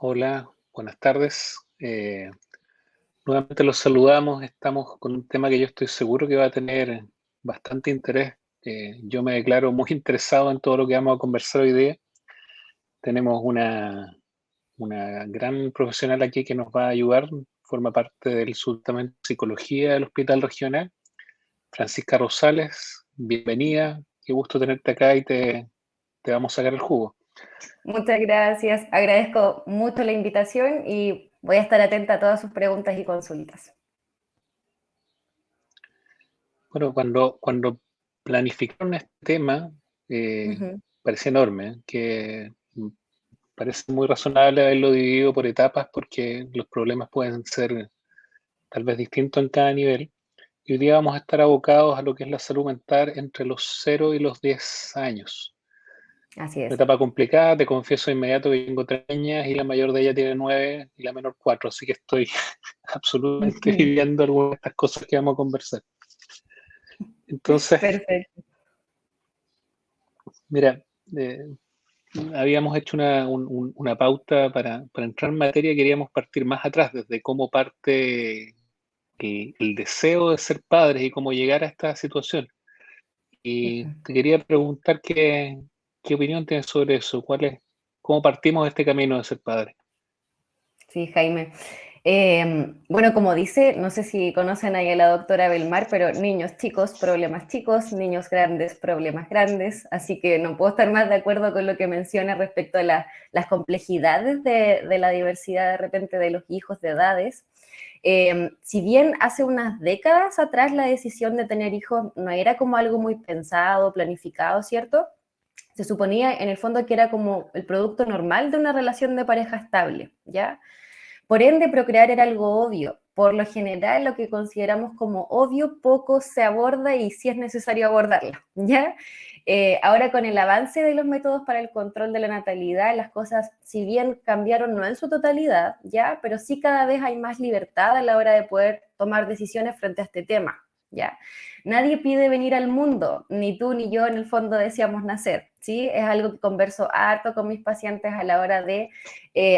Hola, buenas tardes. Nuevamente los saludamos. Estamos con un tema que yo estoy seguro que va a tener bastante interés. Yo me declaro muy interesado en todo lo que vamos a conversar hoy día. Tenemos una gran profesional aquí que nos va a ayudar. Forma parte del Departamento de Psicología del Hospital Regional. Francisca Rosales, bienvenida. Qué gusto tenerte acá y te vamos a sacar el jugo. Muchas gracias, agradezco mucho la invitación y voy a estar atenta a todas sus preguntas y consultas. Bueno, cuando planificaron este tema, eh, Ujú. parecía enorme, que parece muy razonable haberlo dividido por etapas porque los problemas pueden ser tal vez distintos en cada nivel. Y hoy día vamos a estar abocados a lo que es la salud mental entre los 0 y los 10 años. Así Una es. etapa complicada, te confieso de inmediato que tengo 3 niñas y la mayor de ellas tiene 9 y la menor 4, así que estoy absolutamente Ujú. viviendo algunas de estas cosas que vamos a conversar. Entonces, Perfecto. mira, eh, habíamos hecho una pauta para entrar en materia, queríamos partir más atrás, desde cómo parte el deseo de ser padres y cómo llegar a esta situación. Y Ujú. te quería preguntar qué opinión tienes sobre eso, cómo partimos de este camino de ser padres. Sí, Jaime. Bueno, como dice, no sé si conocen ahí a la doctora Belmar, pero chicos, niños grandes, problemas grandes, así que no puedo estar más de acuerdo con lo que menciona respecto a las complejidades de la diversidad de repente de los hijos de edades. Si bien hace unas décadas atrás la decisión de tener hijos no era como algo muy pensado, planificado, ¿cierto? Se suponía en el fondo que era como el producto normal de una relación de pareja estable, ¿ya? Por ende, procrear era algo obvio. Por lo general, lo que consideramos como obvio, poco se aborda y sí es necesario abordarlo, ¿ya? Ahora, con el avance de los métodos para el control de la natalidad, las cosas, si bien cambiaron no en su totalidad, ¿ya? Pero sí cada vez hay más libertad a la hora de poder tomar decisiones frente a este tema, ¿ya? Nadie pide venir al mundo, ni tú ni yo en el fondo deseamos nacer, ¿sí? Es algo que converso harto con mis pacientes a la hora de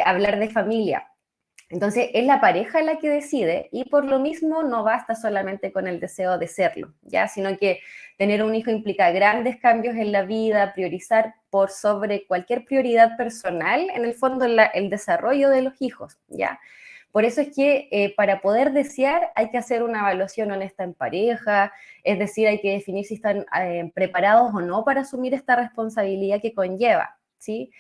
hablar de familia. Entonces, es la pareja la que decide y por lo mismo no basta solamente con el deseo de serlo, ¿ya? Sino que tener un hijo implica grandes cambios en la vida, priorizar por sobre cualquier prioridad personal, en el fondo el desarrollo de los hijos, ¿ya? Por eso es que para poder desear hay que hacer una evaluación honesta en pareja, es decir, hay que definir si están preparados o no para asumir esta responsabilidad que conlleva, ¿sí?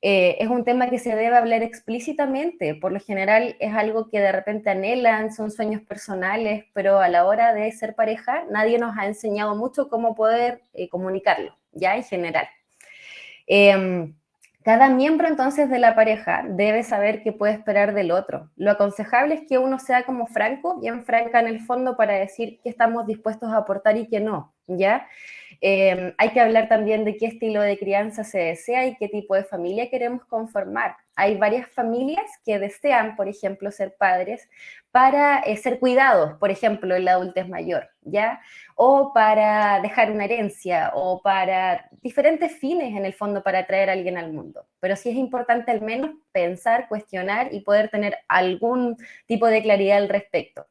Es un tema que se debe hablar explícitamente. Por lo general es algo que de repente anhelan, son sueños personales, pero a la hora de ser pareja nadie nos ha enseñado mucho cómo poder comunicarlo, ya en general. Eh, Cada miembro entonces de la pareja debe saber qué puede esperar del otro. Lo aconsejable es que uno sea como franco, bien franca en el fondo para decir qué estamos dispuestos a aportar y qué no, ¿ya? Hay que hablar también de qué estilo de crianza se desea y qué tipo de familia queremos conformar. Hay varias familias que desean, por ejemplo, ser padres para ser cuidados, por ejemplo, en la adultez mayor, ¿ya? O para dejar una herencia, o para diferentes fines, en el fondo, para traer a alguien al mundo. Pero sí es importante al menos pensar, cuestionar y poder tener algún tipo de claridad al respecto.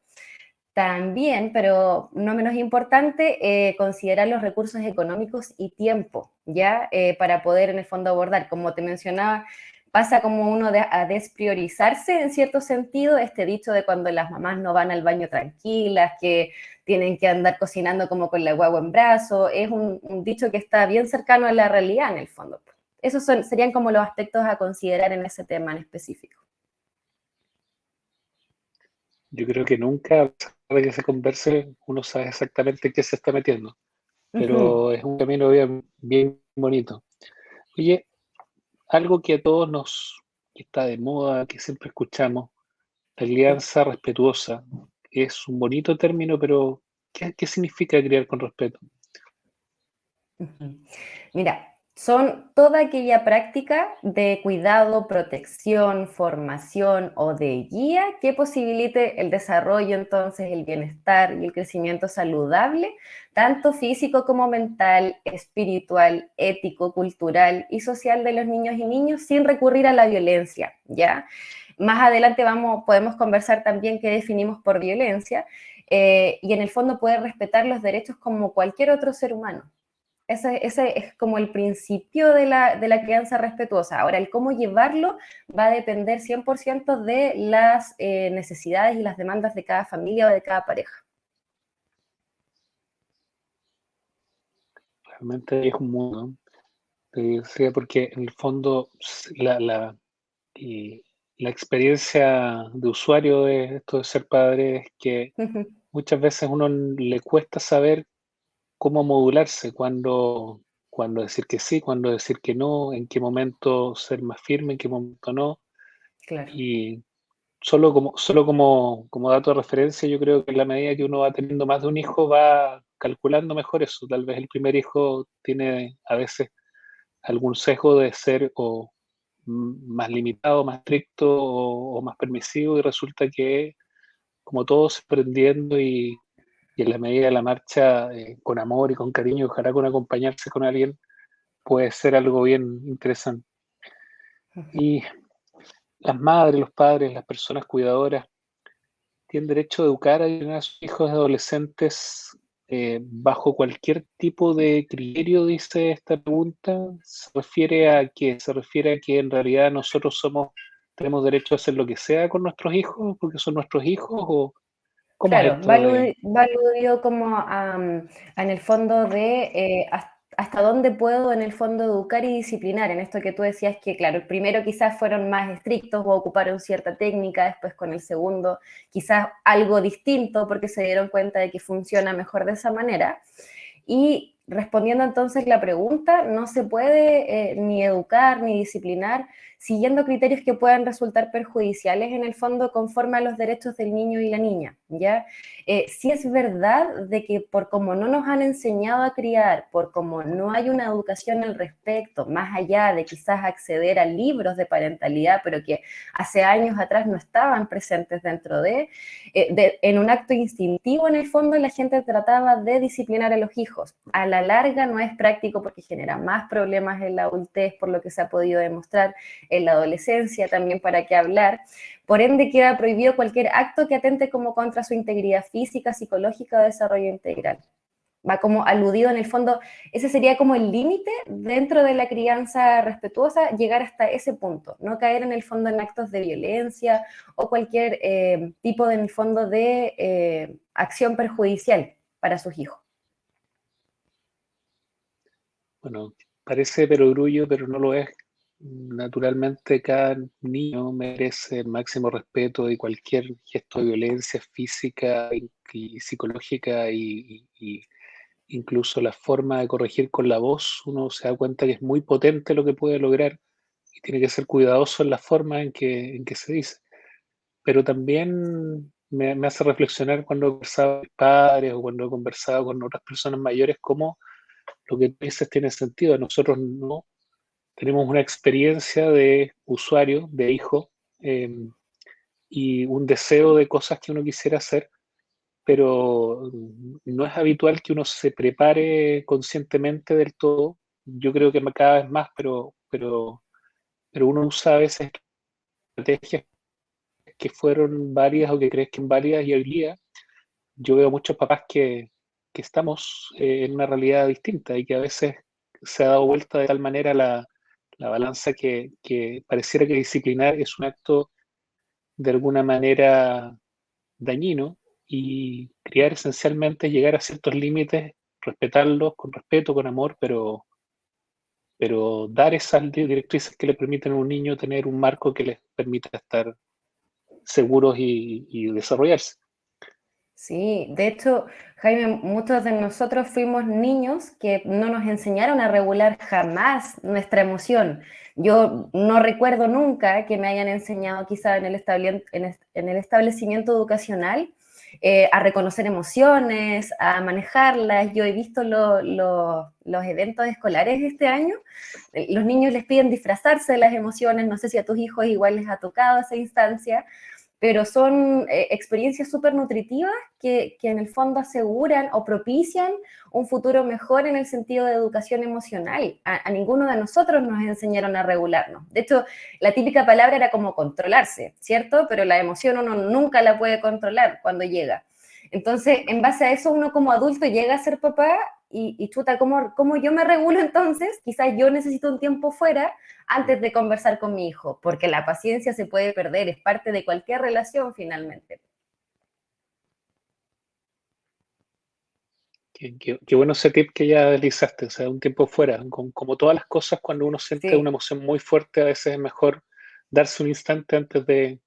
También, pero no menos importante, considerar los recursos económicos y tiempo, ¿ya? Para poder en el fondo abordar, como te mencionaba, pasa como uno a despriorizarse en cierto sentido, este dicho de cuando las mamás no van al baño tranquilas, que tienen que andar cocinando como con la guagua en brazo, es un dicho que está bien cercano a la realidad en el fondo. Esos serían como los aspectos a considerar en ese tema en específico. Yo creo que nunca, a pesar de que se converse, uno sabe exactamente en qué se está metiendo, Uh -huh. pero es un camino bien bonito. Oye, algo que a todos que está de moda, que siempre escuchamos, la Sí. crianza respetuosa, es un bonito término, pero ¿qué significa criar con respeto? Uh -huh. Mira, son toda aquella práctica de cuidado, protección, formación o de guía que posibilite el desarrollo, entonces el bienestar y el crecimiento saludable, tanto físico como mental, espiritual, ético, cultural y social de los niños y niñas sin recurrir a la violencia, ¿ya? Más adelante podemos conversar también qué definimos por violencia, y en el fondo poder respetar los derechos como cualquier otro ser humano. Ese es como el principio de la crianza respetuosa. Ahora, el cómo llevarlo va a depender 100% de las necesidades y las demandas de cada familia o de cada pareja. Realmente es un mundo, te decía, porque en el fondo y la experiencia de usuario de esto de ser padre es que muchas veces uno le cuesta saber cómo modularse, cuándo decir que sí, cuándo decir que no, en qué momento ser más firme, en qué momento no. Claro. Y como dato de referencia, yo creo que en la medida que uno va teniendo más de un hijo, va calculando mejor eso. Tal vez el primer hijo tiene a veces algún sesgo de ser o más limitado, más estricto o más permisivo, y resulta que como todos aprendiendo y en la medida de la marcha, con amor y con cariño, ojalá con acompañarse con alguien, puede ser algo bien interesante. Y las madres, los padres, las personas cuidadoras tienen derecho a educar a sus hijos y adolescentes bajo cualquier tipo de criterio, dice esta pregunta. ¿Se refiere a qué? ¿Se refiere a que en realidad nosotros tenemos derecho a hacer lo que sea con nuestros hijos porque son nuestros hijos? ¿O cómo es Claro, esto de... va aludido como en el fondo de hasta dónde puedo en el fondo educar y disciplinar, en esto que tú decías que, claro, el primero quizás fueron más estrictos o ocuparon cierta técnica, después con el segundo quizás algo distinto porque se dieron cuenta de que funciona mejor de esa manera. Y respondiendo entonces la pregunta, no se puede ni educar ni disciplinar siguiendo criterios que puedan resultar perjudiciales en el fondo conforme a los derechos del niño y la niña, ¿ya? Sí es verdad de que por como no nos han enseñado a criar, por como no hay una educación al respecto, más allá de quizás acceder a libros de parentalidad, pero que hace años atrás no estaban presentes dentro en un acto instintivo en el fondo la gente trataba de disciplinar a los hijos. A la larga no es práctico porque genera más problemas en la adultez, por lo que se ha podido demostrar en la adolescencia, también para qué hablar. Por ende, queda prohibido cualquier acto que atente como contra su integridad física, psicológica o desarrollo integral. Va como aludido en el fondo, ese sería como el límite dentro de la crianza respetuosa, llegar hasta ese punto, no caer en el fondo en actos de violencia o cualquier tipo de, en el fondo de acción perjudicial para sus hijos. Bueno, parece perogrullo, pero no lo es. Naturalmente, cada niño merece el máximo respeto y cualquier gesto de violencia física y psicológica y incluso la forma de corregir con la voz, uno se da cuenta que es muy potente lo que puede lograr y tiene que ser cuidadoso en la forma en que se dice. Pero también me hace reflexionar cuando he conversado con mis padres o cuando he conversado con otras personas mayores, cómo lo que tú dices tiene sentido. Nosotros no tenemos una experiencia de usuario, de hijo, eh, y un deseo de cosas que uno quisiera hacer, pero no es habitual que uno se prepare conscientemente del todo. Yo creo que cada vez más, pero uno usa a veces estrategias que fueron varias o que crees que en varias, y hoy día yo veo muchos papás que estamos en una realidad distinta y que a veces se ha dado vuelta de tal manera la balanza que pareciera que disciplinar es un acto de alguna manera dañino, y criar esencialmente es llegar a ciertos límites, respetarlos con respeto, con amor, pero dar esas directrices que le permiten a un niño tener un marco que les permita estar seguros y desarrollarse. Sí, de hecho, Jaime, muchos de nosotros fuimos niños que no nos enseñaron a regular jamás nuestra emoción. Yo no recuerdo nunca que me hayan enseñado quizá en el establecimiento educacional a reconocer emociones, a manejarlas. Yo he visto los eventos escolares este año, los niños les piden disfrazarse de las emociones, no sé si a tus hijos igual les ha tocado esa instancia, pero son experiencias súper nutritivas que en el fondo aseguran o propician un futuro mejor en el sentido de educación emocional. A ninguno de nosotros nos enseñaron a regularnos. De hecho, la típica palabra era como controlarse, ¿cierto? Pero la emoción uno nunca la puede controlar cuando llega. Entonces, en base a eso, uno como adulto llega a ser papá y chuta, ¿cómo yo me regulo entonces? Quizás yo necesito un tiempo fuera antes de conversar con mi hijo, porque la paciencia se puede perder, es parte de cualquier relación finalmente. Qué bueno ese tip que ya deslizaste, o sea, un tiempo fuera. Como todas las cosas, cuando uno siente una Sí, emoción muy fuerte, a veces es mejor darse un instante antes de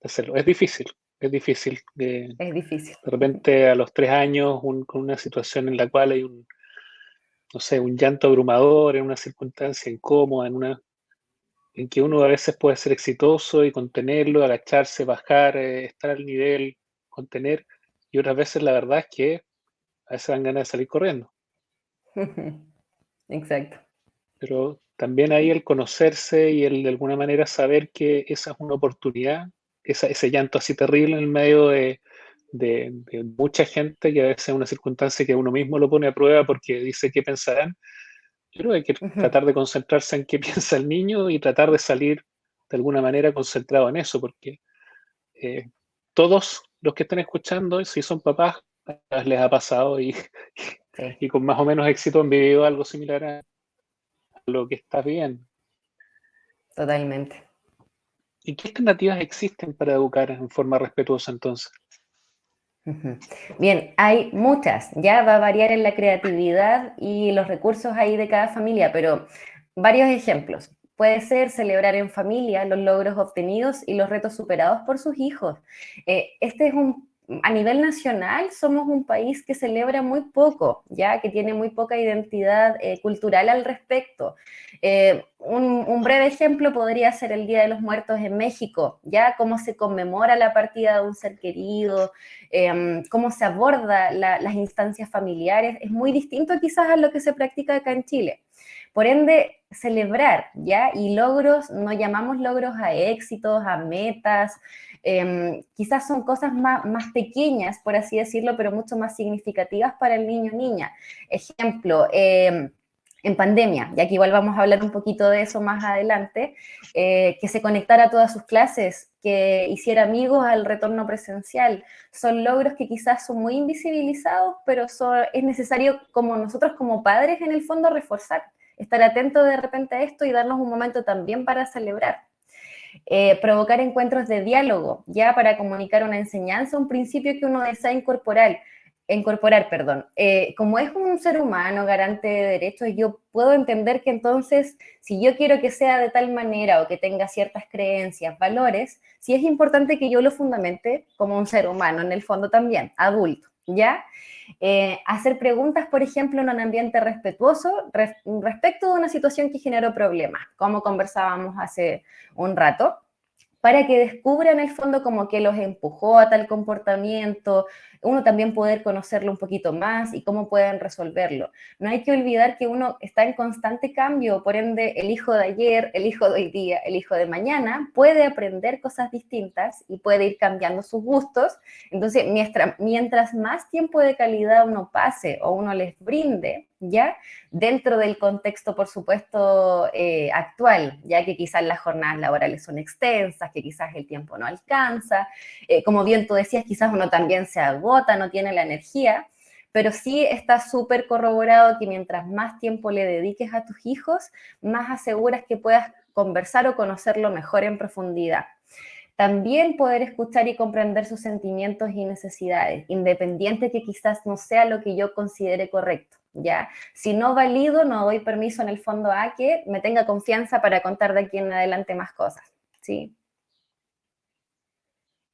hacerlo. Es difícil. es difícil. De repente a los 3 años, con una situación en la cual hay no sé, un llanto abrumador, en una circunstancia incómoda, en que uno a veces puede ser exitoso y contenerlo, agacharse, bajar, estar al nivel, contener, y otras veces la verdad es que a veces dan ganas de salir corriendo. Exacto. Pero también ahí el conocerse y el de alguna manera saber que esa es una oportunidad, ese llanto así terrible en el medio de mucha gente, que a veces es una circunstancia que uno mismo lo pone a prueba porque dice qué pensarán. Yo creo que hay que tratar de concentrarse en qué piensa el niño y tratar de salir de alguna manera concentrado en eso, porque eh, todos los que están escuchando, si son papás, les ha pasado Sí, y con más o menos éxito han vivido algo similar a lo que estás viendo. totalmente. ¿Y qué alternativas existen para educar en forma respetuosa entonces? Bien, hay muchas, ya va a variar en la creatividad y los recursos ahí de cada familia, pero varios ejemplos. Puede ser celebrar en familia los logros obtenidos y los retos superados por sus hijos. Este es a nivel nacional somos un país que celebra muy poco, ya que tiene muy poca identidad cultural al respecto. Un breve ejemplo podría ser el Día de los Muertos en México, ya cómo se conmemora la partida de un ser querido, cómo se aborda las instancias familiares, es muy distinto quizás a lo que se practica acá en Chile. Por ende, celebrar, ¿ya? Y logros, no llamamos logros a éxitos, a metas, quizás son cosas más pequeñas, por así decirlo, pero mucho más significativas para el niño o niña. Ejemplo, en pandemia, y aquí igual vamos a hablar un poquito de eso más adelante, que se conectara a todas sus clases, que hiciera amigos al retorno presencial. Son logros que quizás son muy invisibilizados, pero es necesario como nosotros como padres en el fondo reforzar, estar atentos de repente a esto y darnos un momento también para celebrar. Provocar encuentros de diálogo, ya para comunicar una enseñanza, un principio que uno desea incorporar, perdón. Como es un ser humano garante de derechos, yo puedo entender que entonces, si yo quiero que sea de tal manera o que tenga ciertas creencias, valores, sí es importante que yo lo fundamente como un ser humano, en el fondo también, adulto, ¿ya? Hacer preguntas, por ejemplo, en un ambiente respetuoso respecto de una situación que generó problemas, como conversábamos hace un rato, para que descubran el fondo como que los empujó a tal comportamiento, uno también poder conocerlo un poquito más y cómo pueden resolverlo. No hay que olvidar que uno está en constante cambio, por ende el hijo de ayer, el hijo de hoy día, el hijo de mañana puede aprender cosas distintas y puede ir cambiando sus gustos. Entonces, mientras más tiempo de calidad uno pase o uno les brinde, ¿ya? Dentro del contexto, por supuesto, actual, ya que quizás las jornadas laborales son extensas, que quizás el tiempo no alcanza, como bien tú decías, quizás uno también se agota, no tiene la energía, pero sí está súper corroborado que mientras más tiempo le dediques a tus hijos, más aseguras que puedas conversar o conocerlo mejor en profundidad. También poder escuchar y comprender sus sentimientos y necesidades, independiente que quizás no sea lo que yo considere correcto, ¿ya? Si no valido, no doy permiso en el fondo a que me tenga confianza para contar de aquí en adelante más cosas, ¿sí?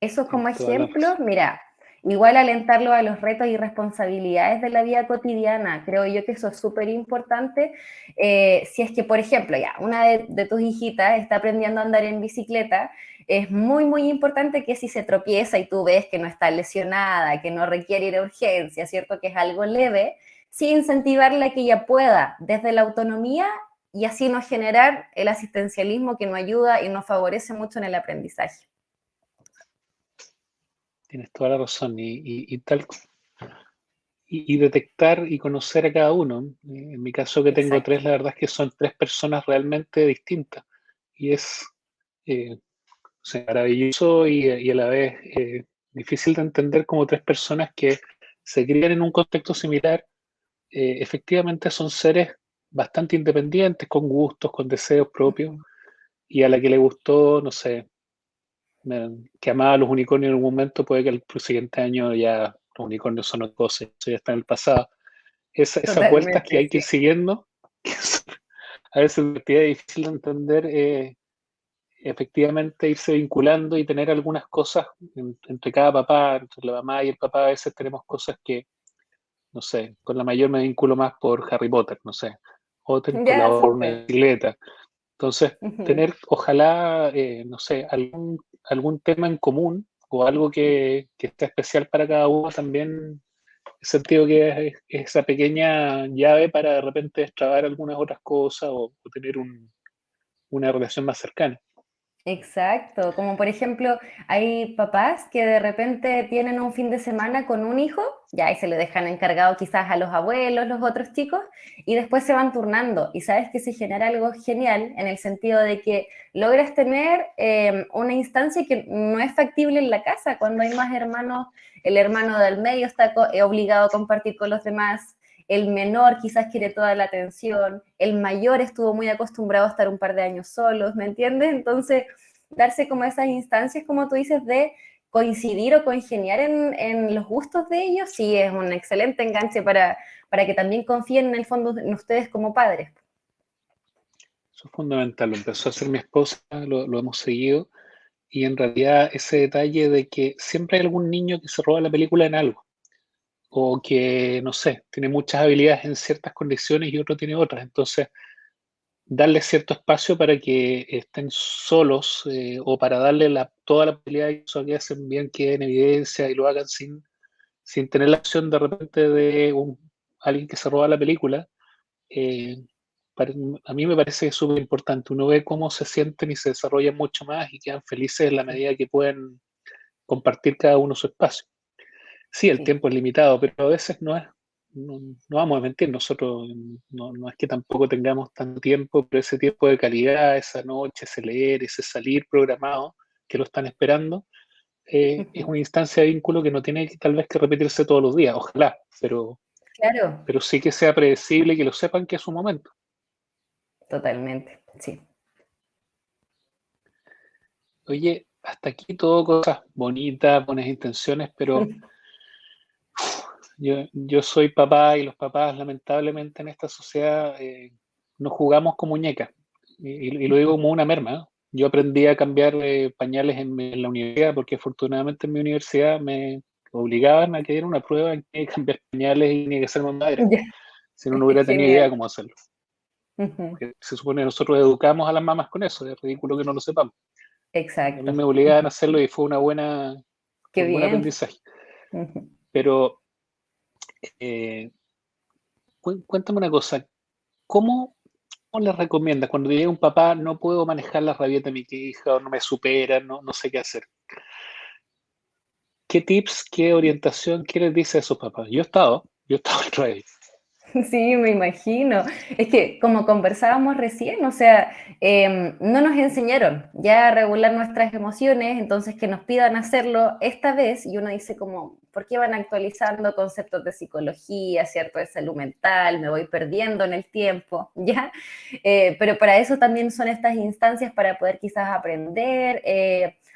Eso como Tienes toda la ejemplo, razón. mira, igual alentarlo a los retos y responsabilidades de la vida cotidiana, creo yo que eso es súper importante. Si es que, por ejemplo, ya, una de tus hijitas está aprendiendo a andar en bicicleta, es muy, muy importante que si se tropieza y tú ves que no está lesionada, que no requiere ir a urgencia, ¿cierto? Que es algo leve, sí incentivarla a que ella pueda, desde la autonomía, y así no generar el asistencialismo que no ayuda y no favorece mucho en el aprendizaje. Tienes toda la razón. Y detectar y conocer a cada uno. En mi caso que tengo Exacto. tres, la verdad es que son tres personas realmente distintas. Y es o sea, maravilloso y a la vez difícil de entender como tres personas que se crían en un contexto similar, efectivamente son seres bastante independientes, con gustos, con deseos propios, y a la que le gustó, no sé, que amaba a los unicornios en un momento, puede que el siguiente año ya los unicornios son otra cosa, eso ya está en el pasado. Esas vueltas que Totalmente, hay que sí. ir siguiendo, que a veces es difícil de entender, efectivamente irse vinculando y tener algunas cosas entre cada papá, entre la mamá y el papá, a veces tenemos cosas que, no sé, con la mayor me vinculo más por Harry Potter, no sé, otro por Ya, por una súper. bicicleta. Entonces, Ujú. tener, ojalá, no sé, algún tema en común o algo que esté especial para cada uno también, he sentido que es esa pequeña llave para de repente destrabar algunas otras cosas o tener una relación más cercana. Exacto, como por ejemplo, hay papás que de repente tienen un fin de semana con un hijo, ya y se le dejan encargado quizás a los abuelos, los otros chicos, y después se van turnando. Y sabes que se genera algo genial en el sentido de que logras tener una instancia que no es factible en la casa. Cuando hay más hermanos, el hermano del medio está obligado a compartir con los demás. El menor quizás quiere toda la atención, el mayor estuvo muy acostumbrado a estar un par de años solos, ¿me entiendes? Entonces, darse como esas instancias, como tú dices, de coincidir o congeniar en los gustos de ellos, sí es un excelente enganche para que también confíen en el fondo en ustedes como padres. Eso es fundamental, lo empezó a hacer mi esposa, lo hemos seguido, y en realidad ese detalle de que siempre hay algún niño que se roba la película en algo, o que, no sé, tiene muchas habilidades en ciertas condiciones y otro tiene otras. Entonces, darle cierto espacio para que estén solos o para darle toda la posibilidad de que eso que hacen bien quede en evidencia y lo hagan sin tener la opción de repente de alguien que se roba la película. eh, a mí me parece súper importante. Uno ve cómo se sienten y se desarrollan mucho más y quedan felices en la Sí, medida que pueden compartir cada uno su espacio. Sí, el sí. tiempo es limitado, pero a veces no vamos a mentir, nosotros no es que tampoco tengamos tanto tiempo, pero ese tiempo de calidad, esa noche, ese leer, ese salir programado que lo están esperando, es Ujú. una instancia de vínculo que no tiene tal vez que repetirse todos los días, ojalá, Claro, pero sí que sea predecible y que lo sepan que es su momento. totalmente, sí. Oye, hasta aquí todo cosas bonitas, buenas intenciones, pero yo soy papá y los papás lamentablemente en esta sociedad nos jugamos con muñecas y lo digo como una merma, ¿no? Yo aprendí a cambiar pañales en la universidad porque afortunadamente en mi universidad me obligaban a que diera una prueba en que cambiar pañales y tenía que ser madre, Ya. si no, no hubiera tenido idea Genial. cómo hacerlo. Ujú. Porque se supone que nosotros educamos a las mamás con eso, es ridículo que no lo sepamos. A mí Exacto. me obligaban a Ujú. hacerlo y Qué fue un buen bien. aprendizaje. Ujú. Pero eh, cuéntame una cosa, ¿cómo ¿cómo les recomiendas? Cuando llega un papá, no puedo manejar la rabieta de mi hija, o no me supera, no sé qué hacer. ¿Qué tips, qué orientación, qué les dice a esos papás? Yo he estado otra vez. Sí, me imagino. Es que como conversábamos recién, o sea, no nos enseñaron ya a regular nuestras emociones, entonces que nos pidan hacerlo esta vez y uno dice como, ¿por qué van actualizando conceptos de psicología, cierto, de salud mental? Me voy perdiendo en el tiempo, ¿ya? Pero para eso también son estas instancias para poder quizás aprender,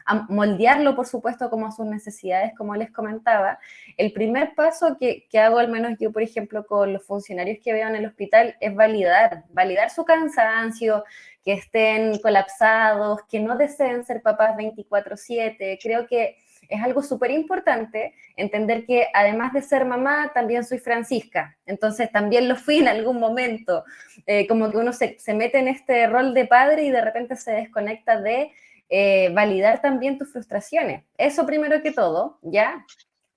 a moldearlo, por supuesto, como a sus necesidades, como les comentaba. El primer paso que hago, al menos yo, por ejemplo, con los funcionarios que veo en el hospital, es validar su cansancio, que estén colapsados, que no deseen ser papás 24/7. Creo que es algo súper importante entender que además de ser mamá, también soy Francisca. Entonces también lo fui en algún momento. Como que uno se mete en este rol de padre y de repente se desconecta de validar también tus frustraciones. Eso primero que todo, ¿ya?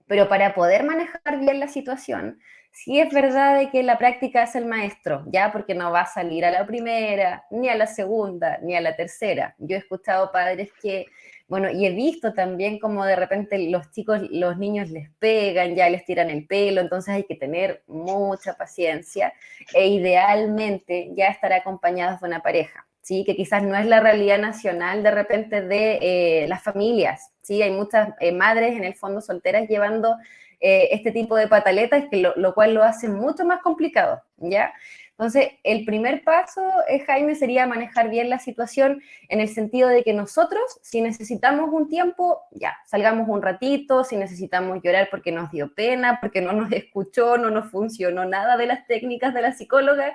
Pero para poder manejar bien la situación, sí es verdad de que la práctica es el maestro, ¿ya? Porque no va a salir a la primera, ni a la segunda, ni a la tercera. Yo he escuchado padres que, bueno, y he visto también como de repente los chicos, los niños les pegan, ya les tiran el pelo, entonces hay que tener mucha paciencia e idealmente ya estar acompañados de una pareja. ¿Sí? Que quizás no es la realidad nacional de repente de las familias, ¿sí? Hay muchas madres en el fondo solteras llevando este tipo de pataletas, que lo cual lo hace mucho más complicado, ¿ya? Entonces, el primer paso, Jaime, sería manejar bien la situación en el sentido de que nosotros, si necesitamos un tiempo, ya, salgamos un ratito, si necesitamos llorar porque nos dio pena, porque no nos escuchó, no nos funcionó nada de las técnicas de la psicóloga,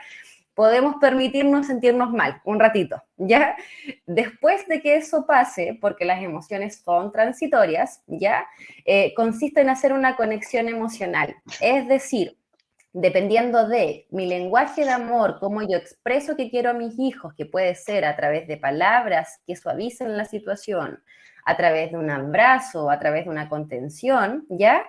podemos permitirnos sentirnos mal un ratito, ¿ya? Después de que eso pase, porque las emociones son transitorias, ¿ya? Consiste en hacer una conexión emocional. Es decir, dependiendo de mi lenguaje de amor, cómo yo expreso que quiero a mis hijos, que puede ser a través de palabras que suavicen la situación, a través de un abrazo, a través de una contención, ¿ya?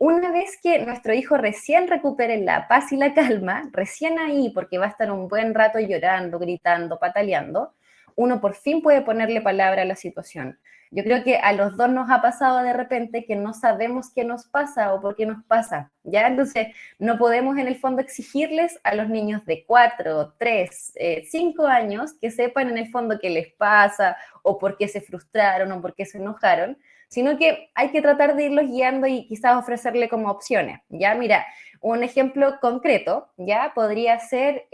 Una vez que nuestro hijo recién recupere la paz y la calma, recién ahí, porque va a estar un buen rato llorando, gritando, pataleando, uno por fin puede ponerle palabra a la situación. Yo creo que a los dos nos ha pasado de repente que no sabemos qué nos pasa o por qué nos pasa, ¿ya? Entonces, no podemos en el fondo exigirles a los niños de 4, 3, 5 años que sepan en el fondo qué les pasa o por qué se frustraron o por qué se enojaron, sino que hay que tratar de irlos guiando y quizás ofrecerle como opciones, ¿ya? Mira, un ejemplo concreto, ¿ya? Podría ser,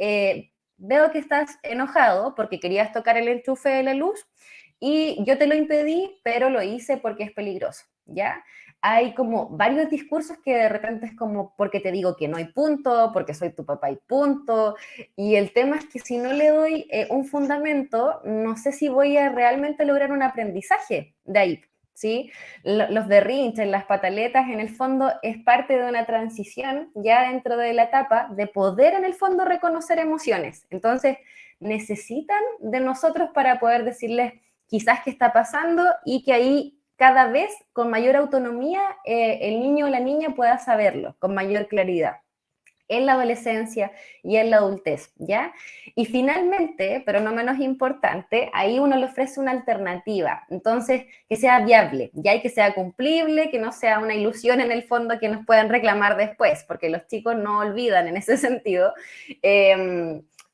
veo que estás enojado porque querías tocar el enchufe de la luz y yo te lo impedí, pero lo hice porque es peligroso, ¿ya? Hay como varios discursos que de repente es como porque te digo que no hay punto, porque soy tu papá y punto, y el tema es que si no le doy un fundamento, no sé si voy a realmente lograr un aprendizaje de ahí, ¿sí? Los berrinches, las pataletas, en el fondo es parte de una transición ya dentro de la etapa de poder en el fondo reconocer emociones. Entonces, necesitan de nosotros para poder decirles quizás qué está pasando y que ahí cada vez con mayor autonomía el niño o la niña pueda saberlo con mayor claridad en la adolescencia y en la adultez, ¿ya? Y finalmente, pero no menos importante, ahí uno le ofrece una alternativa, entonces que sea viable, ya y que sea cumplible, que no sea una ilusión en el fondo que nos puedan reclamar después, porque los chicos no olvidan en ese sentido.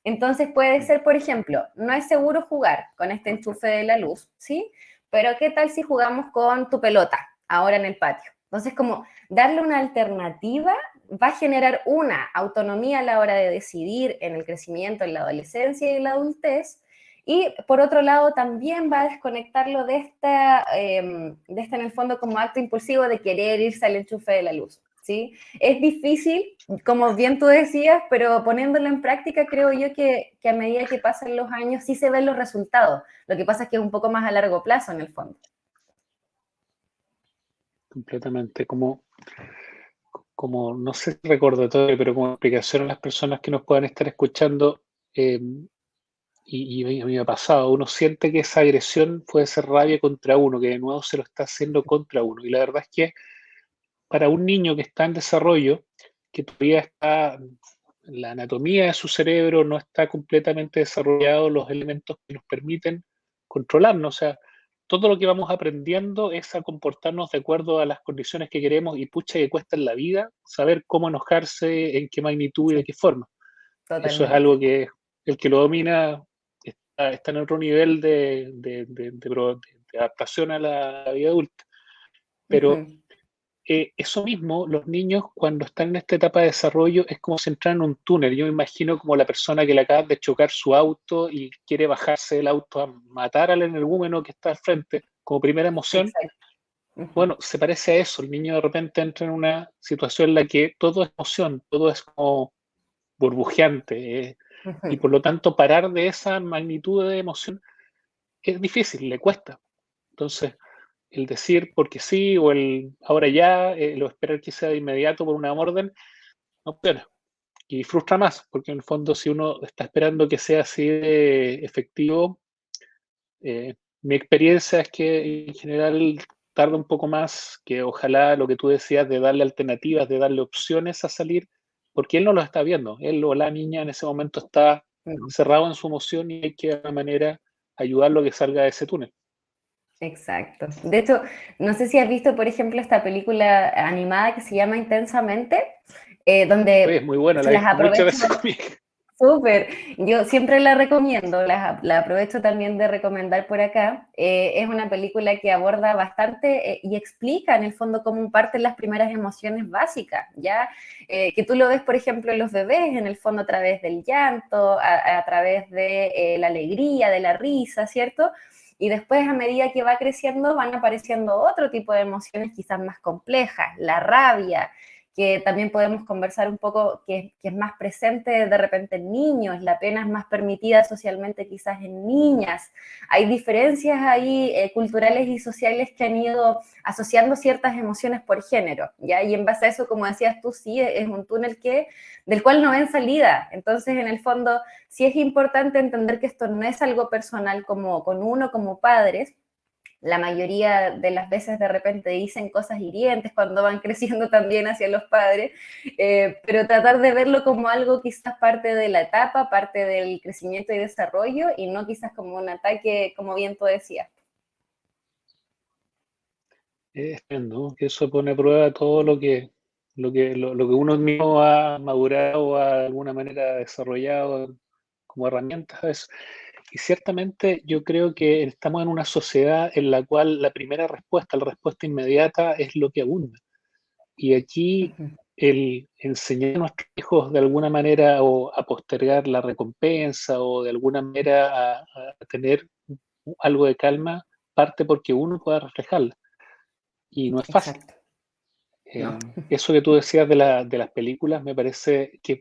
Entonces puede ser, por ejemplo, no es seguro jugar con este enchufe de la luz, ¿sí? Pero ¿qué tal si jugamos con tu pelota ahora en el patio? Entonces, como darle una alternativa va a generar una autonomía a la hora de decidir en el crecimiento, en la adolescencia y en la adultez, y por otro lado también va a desconectarlo de esta en el fondo como acto impulsivo de querer irse al enchufe de la luz, ¿sí? Es difícil, como bien tú decías, pero poniéndolo en práctica creo yo que a medida que pasan los años sí se ven los resultados. Lo que pasa es que es un poco más a largo plazo en el fondo. Completamente. Como no sé si recordatorio, pero como explicación a las personas que nos puedan estar escuchando, y a mí me ha pasado, uno siente que esa agresión puede ser rabia contra uno, que de nuevo se lo está haciendo contra uno. Y la verdad es que para un niño que está en desarrollo, que todavía está, la anatomía de su cerebro no está completamente desarrollado, los elementos que nos permiten controlarnos, o sea, todo lo que vamos aprendiendo es a comportarnos de acuerdo a las condiciones que queremos y pucha que cuesta en la vida saber cómo enojarse, en qué magnitud y de Sí, qué forma. Eso es totalmente. algo que el que lo domina está en otro nivel de adaptación a la vida adulta. Pero Ujú. eso mismo, los niños cuando están en esta etapa de desarrollo es como si entraran en un túnel. Yo me imagino como la persona que le acaba de chocar su auto y quiere bajarse del auto a matar al energúmeno que está al frente como primera emoción. Exacto. Ujú. Bueno, se parece a eso. El niño de repente entra en una situación en la que todo es emoción, todo es como burbujeante. Y Ujú. por lo tanto parar de esa magnitud de emoción es difícil, le cuesta. Entonces, el decir porque sí o el ahora ya, o esperar que sea de inmediato por una orden, no funciona. Y frustra más, porque en el fondo si uno está esperando que sea así de efectivo, Mi experiencia es que en general tarda un poco más, que ojalá lo que tú decías de darle alternativas, de darle opciones a salir, porque él no lo está viendo. Él o la niña en ese momento está No, cerrado en su emoción y hay que de alguna manera ayudarlo a que salga de ese túnel. exacto. De hecho, no sé si has visto, por ejemplo, esta película animada que se llama Intensamente, Oye, es donde muy buena, la se he las visto muchas aprovecho. veces con mi hija. Súper, yo siempre la recomiendo, la aprovecho también de recomendar por acá. Es una película que aborda bastante y explica en el fondo cómo parten las primeras emociones básicas, ¿ya? Que tú lo ves, por ejemplo, en los bebés, en el fondo a través del llanto, a través de la alegría, de la risa, ¿cierto? Y después, a medida que va creciendo, van apareciendo otro tipo de emociones quizás más complejas, la rabia, que también podemos conversar un poco, que es más presente de repente en niños, la pena es más permitida socialmente quizás en niñas. Hay diferencias ahí culturales y sociales que han ido asociando ciertas emociones por género, ¿ya? Y en base a eso, como decías tú, sí, es un túnel del cual no ven salida. Entonces, en el fondo, sí es importante entender que esto no es algo personal como con uno como padres, la mayoría de las veces de repente dicen cosas hirientes cuando van creciendo también hacia los padres, pero tratar de verlo como algo quizás parte de la etapa, parte del crecimiento y desarrollo, y no quizás como un ataque, como bien tú decías. Es tremendo, que eso pone a prueba todo lo que uno mismo ha madurado o ha de alguna manera desarrollado como herramientas. Y ciertamente yo creo que estamos en una sociedad en la cual la primera respuesta, la respuesta inmediata es lo que abunda. Y aquí Ujú. el enseñar a nuestros hijos de alguna manera o a postergar la recompensa o de alguna manera a tener algo de calma, parte porque uno pueda reflejarla. Y no es fácil. Exacto. No. Eso que tú decías de las películas, me parece que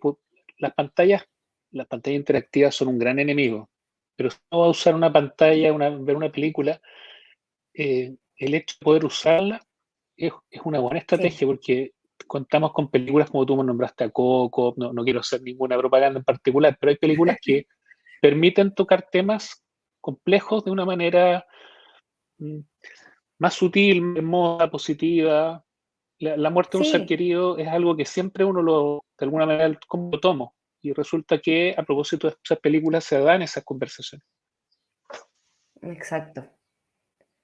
las pantallas, las pantallas interactivas son un gran enemigo, pero si uno va a usar una pantalla, ver una película, el hecho de poder usarla es una buena Sí. estrategia porque contamos con películas como tú me nombraste a Coco, no, no quiero hacer ninguna propaganda en particular, pero hay películas que permiten tocar temas complejos de una manera mm, más sutil, más hermosa, positiva. La muerte de un ser Sí, querido es algo que siempre uno de alguna manera, como lo tomo. Y resulta que a propósito de esas películas se dan esas conversaciones. exacto.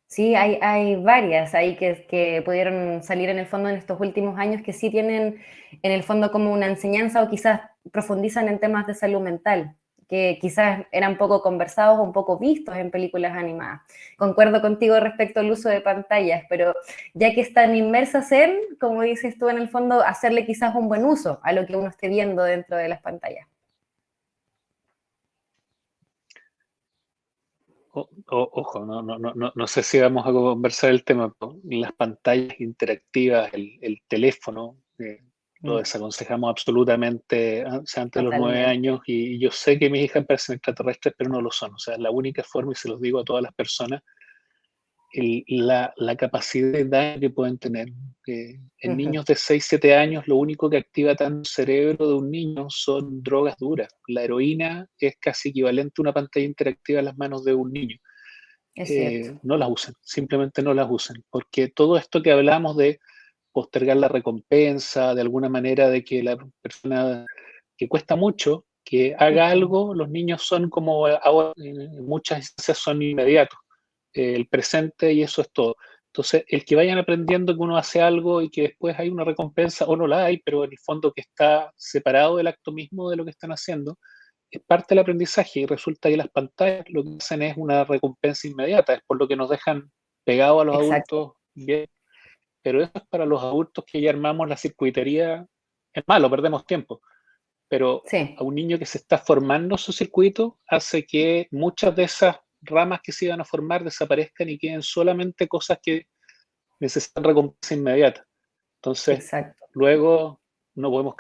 Sí, hay varias ahí que pudieron salir en el fondo en estos últimos años que sí tienen en el fondo como una enseñanza o quizás profundizan en temas de salud mental, que quizás eran poco conversados o un poco vistos en películas animadas. Concuerdo contigo respecto al uso de pantallas, pero ya que están inmersas en, como dices tú, en el fondo, hacerle quizás un buen uso a lo que uno esté viendo dentro de las pantallas. Ojo, no sé si vamos a conversar el tema, pero las pantallas interactivas, el teléfono, lo Mm, desaconsejamos absolutamente antes de los 9 totalmente. años y yo sé que mis hijas parecen extraterrestres, pero no lo son. O sea, la única forma, y se los digo a todas las personas, la capacidad de daño que pueden tener. En Ujú. niños de 6 7 años, lo único que activa tanto el cerebro de un niño son drogas duras. La heroína es casi equivalente a una pantalla interactiva en las manos de un niño. Es cierto. No las usen, simplemente no las usen, porque todo esto que hablamos de postergar la recompensa, de alguna manera de que la persona que cuesta mucho que haga Ujú. algo, los niños son como ahora, en muchas instancias son inmediatos, el presente y eso es todo. Entonces, el que vayan aprendiendo que uno hace algo y que después hay una recompensa o no la hay, pero en el fondo que está separado del acto mismo de lo que están haciendo, es parte del aprendizaje y resulta que las pantallas lo que hacen es una recompensa inmediata, es por lo que nos dejan pegados a los Exacto. adultos bien, pero eso es para los adultos que ya armamos la circuitería, es malo, perdemos tiempo, pero a Sí. un niño que se está formando su circuito hace que muchas de esas ramas que se iban a formar desaparezcan y queden solamente cosas que necesitan recompensa inmediata. Entonces, Exacto. luego no podemos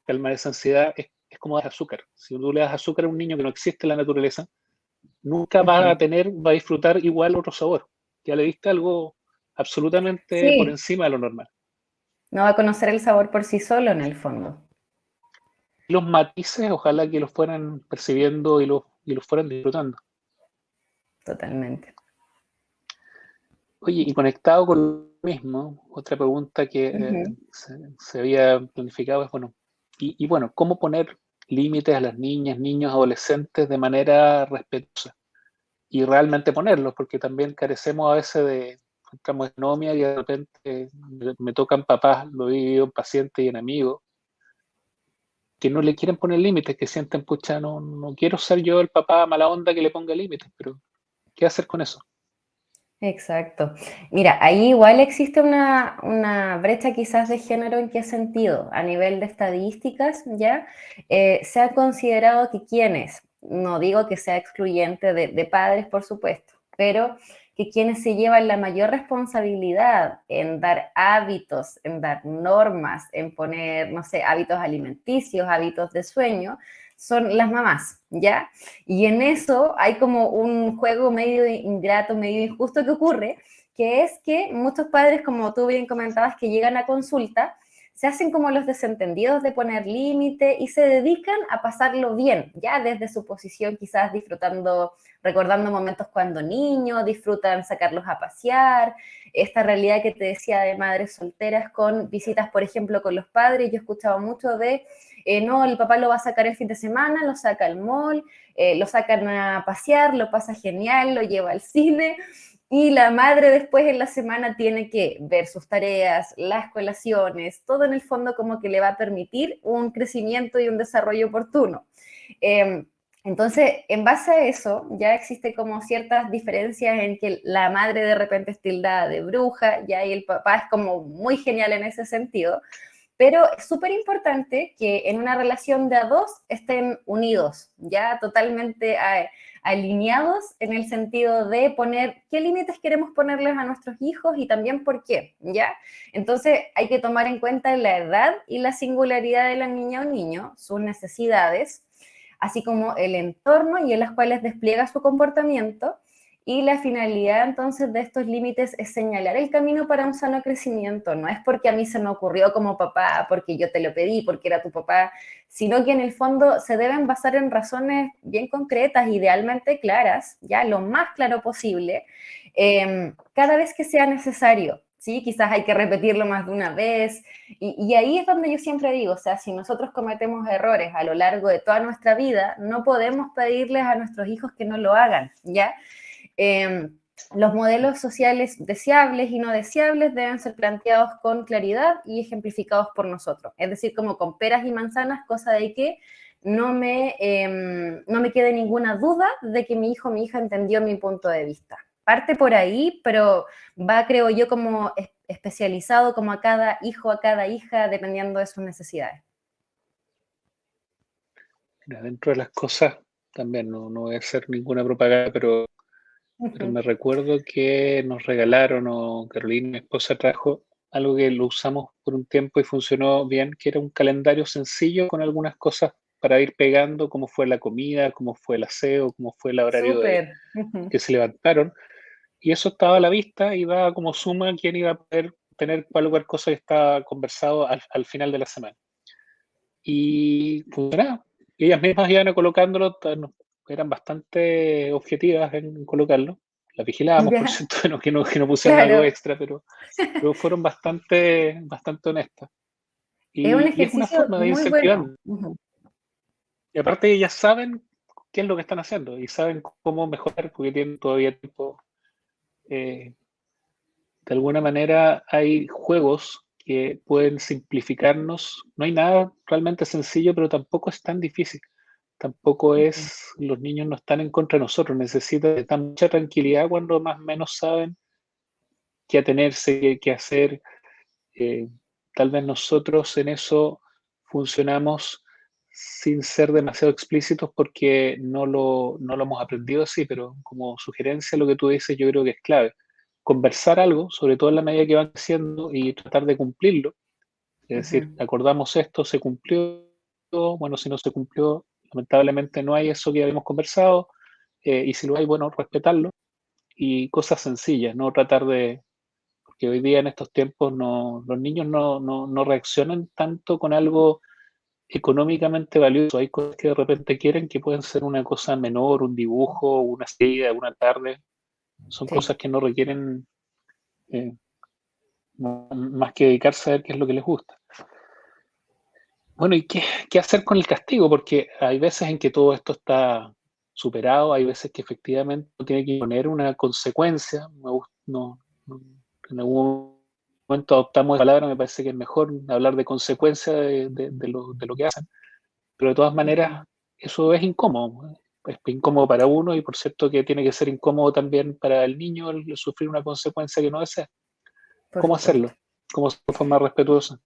calmar esa ansiedad, es como dar azúcar. Si tú le das azúcar a un niño que no existe en la naturaleza, nunca va a Ujú. tener, va a disfrutar igual otro sabor. Ya le diste algo absolutamente por Sí, encima de lo normal. no va a conocer el sabor por sí solo en el fondo. Los matices, ojalá que los fueran percibiendo y los fueran disfrutando. Totalmente. Oye, y conectado con lo mismo, otra pregunta que Ujú. se había planificado es, bueno, bueno, ¿cómo poner límites a las niñas, niños, adolescentes de manera respetuosa? Y realmente ponerlos, porque también carecemos a veces de, entramos en anomia y de repente me tocan papás, lo he vivido en pacientes y en amigos, que no le quieren poner límites, que sienten, pucha, no quiero ser yo el papá mala onda que le ponga límites, pero ¿qué hacer con eso? Exacto. Mira, ahí igual existe una brecha quizás de género. ¿En qué sentido? A nivel de estadísticas, ¿ya? Se ha considerado que quienes, no digo que sea excluyente de padres, por supuesto, pero que quienes se llevan la mayor responsabilidad en dar hábitos, en dar normas, en poner, no sé, hábitos alimenticios, hábitos de sueño, son las mamás, ¿ya? Y en eso hay como un juego medio ingrato, medio injusto que ocurre, que es que muchos padres, como tú bien comentabas, que llegan a consulta, se hacen como los desentendidos de poner límite y se dedican a pasarlo bien, ya desde su posición quizás disfrutando, recordando momentos cuando niños, disfrutan sacarlos a pasear, esta realidad que te decía de madres solteras con visitas, por ejemplo, con los padres. Yo he escuchado mucho de no, el papá lo va a sacar el fin de semana, lo saca al mall, lo sacan a pasear, lo pasa genial, lo lleva al cine y la madre después en la semana tiene que ver sus tareas, las colaciones, todo en el fondo como que le va a permitir un crecimiento y un desarrollo oportuno. Eh, entonces, en base a eso, ya existe como ciertas diferencias en que la madre de repente es tildada de bruja, ya y el papá es como muy genial en ese sentido, pero es súper importante que en una relación de a dos estén unidos, ya totalmente alineados en el sentido de poner qué límites queremos ponerles a nuestros hijos y también por qué, ¿ya? Entonces hay que tomar en cuenta la edad y la singularidad de la niña o niño, sus necesidades, así como el entorno y en las cuales despliega su comportamiento. Y la finalidad entonces de estos límites es señalar el camino para un sano crecimiento. No es porque a mí se me ocurrió como papá, porque yo te lo pedí, porque era tu papá, sino que en el fondo se deben basar en razones bien concretas, idealmente claras, ya lo más claro posible, cada vez que sea necesario. ¿Sí? Quizás hay que repetirlo más de una vez. Y ahí es donde yo siempre digo, o sea, si nosotros cometemos errores a lo largo de toda nuestra vida, no podemos pedirles a nuestros hijos que no lo hagan, ¿ya? Eh, los modelos sociales deseables y no deseables deben ser planteados con claridad y ejemplificados por nosotros. Es decir, como con peras y manzanas, cosa de que no me quede ninguna duda de que mi hijo o mi hija entendió mi punto de vista. Parte por ahí, pero va, creo yo, como especializado como a cada hijo, a cada hija, dependiendo de sus necesidades. Mira, dentro de las cosas, también no voy a hacer ninguna propaganda, pero me recuerdo que nos regalaron, o Carolina, mi esposa, trajo algo que lo usamos por un tiempo y funcionó bien, que era un calendario sencillo con algunas cosas para ir pegando, cómo fue la comida, cómo fue el aseo, cómo fue el horario de Súper. Uh-huh. que se levantaron. Y eso estaba a la vista y daba como suma quién iba a poder tener cualquier cosa que estaba conversado al final de la semana. Y funcionaba. Ellas mismas iban colocándolo, eran bastante objetivas en colocarlo. Las vigilábamos, por Ya, cierto, que no pusieran algo claro. extra, pero fueron bastante honestas. Es un Y es una ejercicio forma de muy bueno. incentivar. Uh-huh. Y aparte ellas saben qué es lo que están haciendo y saben cómo mejorar porque tienen todavía tiempo. eh, de alguna manera hay juegos que pueden simplificarnos. No hay nada realmente sencillo, pero tampoco es tan difícil. Tampoco Uh-huh. es, los niños no están en contra de nosotros, necesitan de tan mucha tranquilidad cuando más o menos saben qué atenerse, qué hacer. Eh, Tal vez nosotros en eso funcionamos sin ser demasiado explícitos porque no lo hemos aprendido así, pero como sugerencia lo que tú dices yo creo que es clave. Conversar algo, sobre todo en la medida que van creciendo y tratar de cumplirlo. Es Uh-huh. decir, acordamos esto, se cumplió, bueno, si no se cumplió, lamentablemente no hay eso que habíamos conversado, y si lo hay, bueno, respetarlo y cosas sencillas, no tratar de, porque hoy día en estos tiempos los niños no reaccionan tanto con algo económicamente valioso. Hay cosas que de repente quieren que pueden ser una cosa menor, un dibujo, una serie, una tarde. Son cosas Sí. que no requieren. eh, más que dedicarse a ver qué es lo que les gusta. Bueno, ¿y qué hacer con el castigo? Porque hay veces en que todo esto está superado, hay veces que efectivamente uno tiene que poner una consecuencia. En algún momento adoptamos la palabra, me parece que es mejor hablar de consecuencia de lo que hacen, pero de todas maneras eso es incómodo. Es incómodo para uno y por cierto que tiene que ser incómodo también para el niño el sufrir una consecuencia que no desea. Por ¿Cómo supuesto. hacerlo? ¿Cómo ser de forma respetuosa?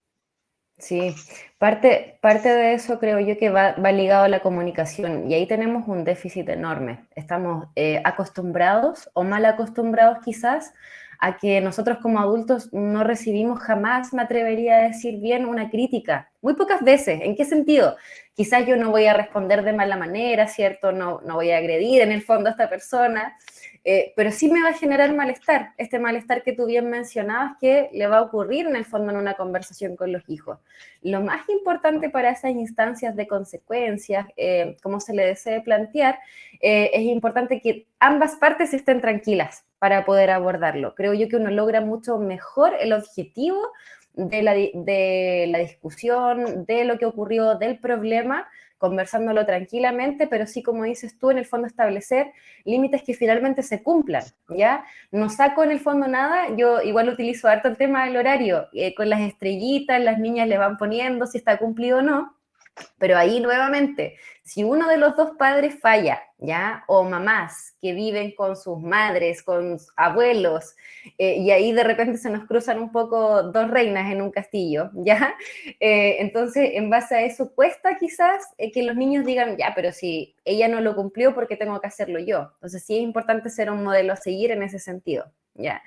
Sí, parte de eso creo yo que va ligado a la comunicación y ahí tenemos un déficit enorme. Estamos acostumbrados o mal acostumbrados quizás a que nosotros como adultos no recibimos jamás, me atrevería a decir bien, una crítica. Muy pocas veces. ¿En qué sentido? Quizás yo no voy a responder de mala manera, ¿cierto? No voy a agredir en el fondo a esta persona, pero sí me va a generar malestar, este malestar que tú bien mencionabas que le va a ocurrir en el fondo en una conversación con los hijos. Lo más importante para esas instancias de consecuencias, como se le desee plantear, es importante que ambas partes estén tranquilas para poder abordarlo. Creo yo que uno logra mucho mejor el objetivo de la discusión, de lo que ocurrió, del problema, conversándolo tranquilamente, pero sí, como dices tú, en el fondo establecer límites que finalmente se cumplan, ¿ya? No saco en el fondo nada, yo igual utilizo harto el tema del horario, con las estrellitas, las niñas le van poniendo si está cumplido o no, pero ahí nuevamente, si uno de los dos padres falla, ¿ya? O mamás que viven con sus madres, con abuelos, y ahí de repente se nos cruzan un poco dos reinas en un castillo, ¿ya? Entonces, en base a eso, cuesta quizás que los niños digan, ya, pero si ella no lo cumplió, ¿por qué tengo que hacerlo yo? Entonces, sí es importante ser un modelo a seguir en ese sentido, ¿ya?